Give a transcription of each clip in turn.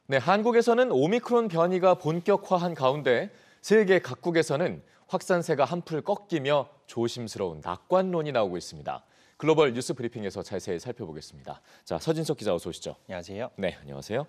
네, 한국에서는 오미크론 변이가 본격화한 가운데 세계 각국에서는 확산세가 한풀 꺾이며 조심스러운 낙관론이 나오고 있습니다. 글로벌 뉴스 브리핑에서 자세히 살펴보겠습니다. 자, 서진석 기자 어서 오시죠. 안녕하세요. 네, 안녕하세요.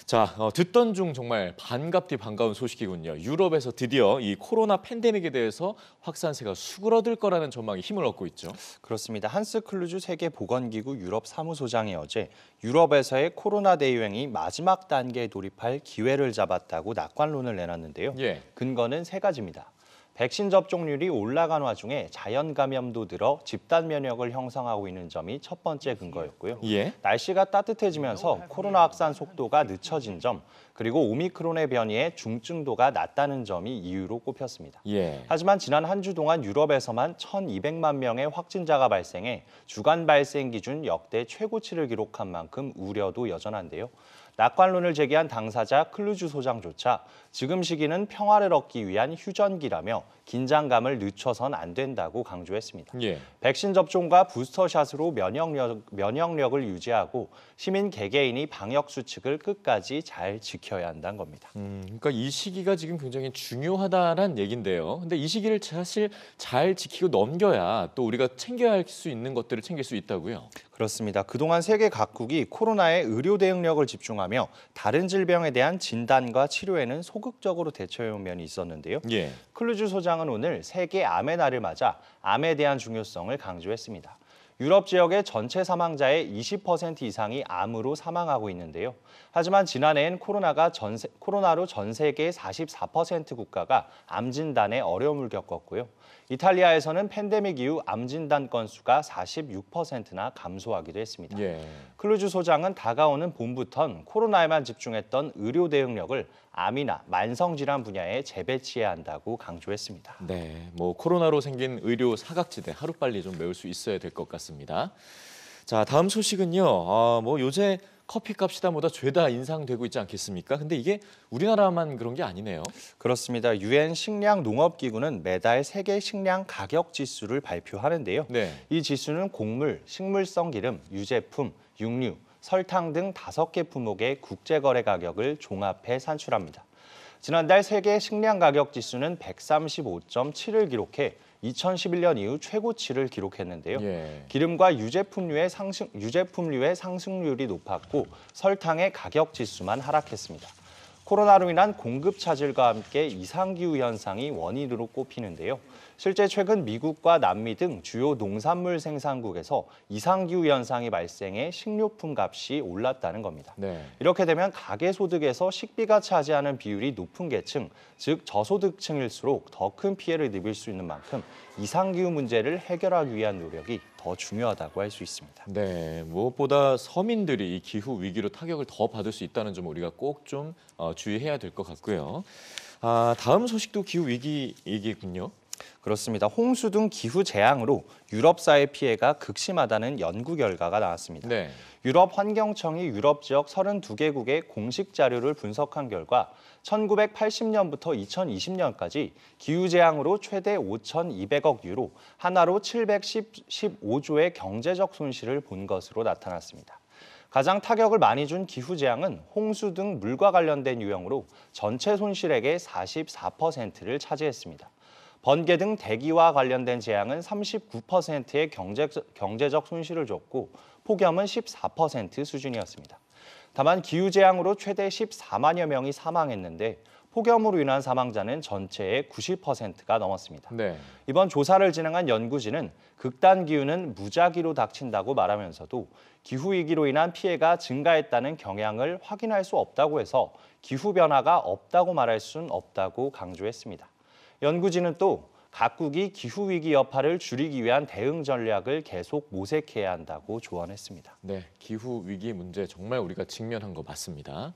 자, 듣던 중 정말 반갑디 반가운 소식이군요. 유럽에서 드디어 이 코로나 팬데믹에 대해서 확산세가 수그러들 거라는 전망이 힘을 얻고 있죠. 그렇습니다. 한스 클루즈 세계보건기구 유럽 사무소장이 어제 유럽에서의 코로나 대유행이 마지막 단계에 돌입할 기회를 잡았다고 낙관론을 내놨는데요. 근거는 세 가지입니다. 백신 접종률이 올라간 와중에 자연 감염도 늘어 집단 면역을 형성하고 있는 점이 첫 번째 근거였고요. 날씨가 따뜻해지면서 코로나 확산 속도가 늦춰진 점, 그리고 오미크론의 변이에 중증도가 낮다는 점이 이유로 꼽혔습니다. 하지만 지난 한 주 동안 유럽에서만 1,200만 명의 확진자가 발생해 주간 발생 기준 역대 최고치를 기록한 만큼 우려도 여전한데요. 낙관론을 제기한 당사자 클루즈 소장조차 지금 시기는 평화를 얻기 위한 휴전기라며 긴장감을 늦춰선 안 된다고 강조했습니다. 백신 접종과 부스터샷으로 면역력을 유지하고 시민 개개인이 방역 수칙을 끝까지 잘 지켜야 한다는 겁니다. 그러니까 이 시기가 지금 굉장히 중요하다는 얘긴데요. 근데 이 시기를 사실 잘 지키고 넘겨야 또 우리가 챙겨야 할 수 있는 것들을 챙길 수 있다고요. 그렇습니다. 그동안 세계 각국이 코로나에 의료 대응력을 집중하며 다른 질병에 대한 진단과 치료에는 소극적으로 대처해온 면이 있었는데요. 클루즈 소장은 오늘 세계 암의 날을 맞아 암에 대한 중요성을 강조했습니다. 유럽 지역의 전체 사망자의 20% 이상이 암으로 사망하고 있는데요. 하지만 지난해엔 코로나로 전 세계의 44% 국가가 암 진단에 어려움을 겪었고요. 이탈리아에서는 팬데믹 이후 암 진단 건수가 46%나 감소하기도 했습니다. 클루즈 소장은 다가오는 봄부턴 코로나에만 집중했던 의료 대응력을 암이나 만성질환 분야에 재배치해야 한다고 강조했습니다. 네, 코로나로 생긴 의료 사각지대 하루빨리 좀 메울 수 있어야 될 것 같습니다. 자, 다음 소식은요. 요새 커피값이 다보다 죄다 인상되고 있지 않겠습니까? 근데 이게 우리나라만 그런 게 아니네요. 그렇습니다. 유엔 식량농업기구는 매달 세계 식량 가격 지수를 발표하는데요. 이 지수는 곡물, 식물성 기름, 유제품, 육류, 설탕 등 5개 품목의 국제거래 가격을 종합해 산출합니다. 지난달 세계 식량 가격 지수는 135.7을 기록해 2011년 이후 최고치를 기록했는데요. 기름과 유제품류의 상승률이 높았고 설탕의 가격 지수만 하락했습니다. 코로나로 인한 공급 차질과 함께 이상기후 현상이 원인으로 꼽히는데요. 실제 최근 미국과 남미 등 주요 농산물 생산국에서 이상기후 현상이 발생해 식료품 값이 올랐다는 겁니다. 이렇게 되면 가계소득에서 식비가 차지하는 비율이 높은 계층, 즉 저소득층일수록 더 큰 피해를 입을 수 있는 만큼 이상기후 문제를 해결하기 위한 노력이 더 중요하다고 할 수 있습니다. 네, 무엇보다 서민들이 이 기후 위기로 타격을 더 받을 수 있다는 점 우리가 꼭 좀 주의해야 될 것 같고요. 다음 소식도 기후 위기 얘기군요. 그렇습니다. 홍수 등 기후 재앙으로 유럽 사회 피해가 극심하다는 연구 결과가 나왔습니다. 유럽 환경청이 유럽 지역 32개국의 공식 자료를 분석한 결과 1980년부터 2020년까지 기후 재앙으로 최대 5,200억 유로, 하나로 715조의 경제적 손실을 본 것으로 나타났습니다. 가장 타격을 많이 준 기후 재앙은 홍수 등 물과 관련된 유형으로 전체 손실액의 44%를 차지했습니다. 번개 등 대기와 관련된 재앙은 39%의 경제적 손실을 줬고 폭염은 14% 수준이었습니다. 다만 기후재앙으로 최대 14만여 명이 사망했는데 폭염으로 인한 사망자는 전체의 90%가 넘었습니다. 이번 조사를 진행한 연구진은 극단 기후는 무작위로 닥친다고 말하면서도 기후위기로 인한 피해가 증가했다는 경향을 확인할 수 없다고 해서 기후변화가 없다고 말할 수는 없다고 강조했습니다. 연구진은 또 각국이 기후위기 여파를 줄이기 위한 대응 전략을 계속 모색해야 한다고 조언했습니다. 네, 기후위기 문제 정말 우리가 직면한 거 맞습니다.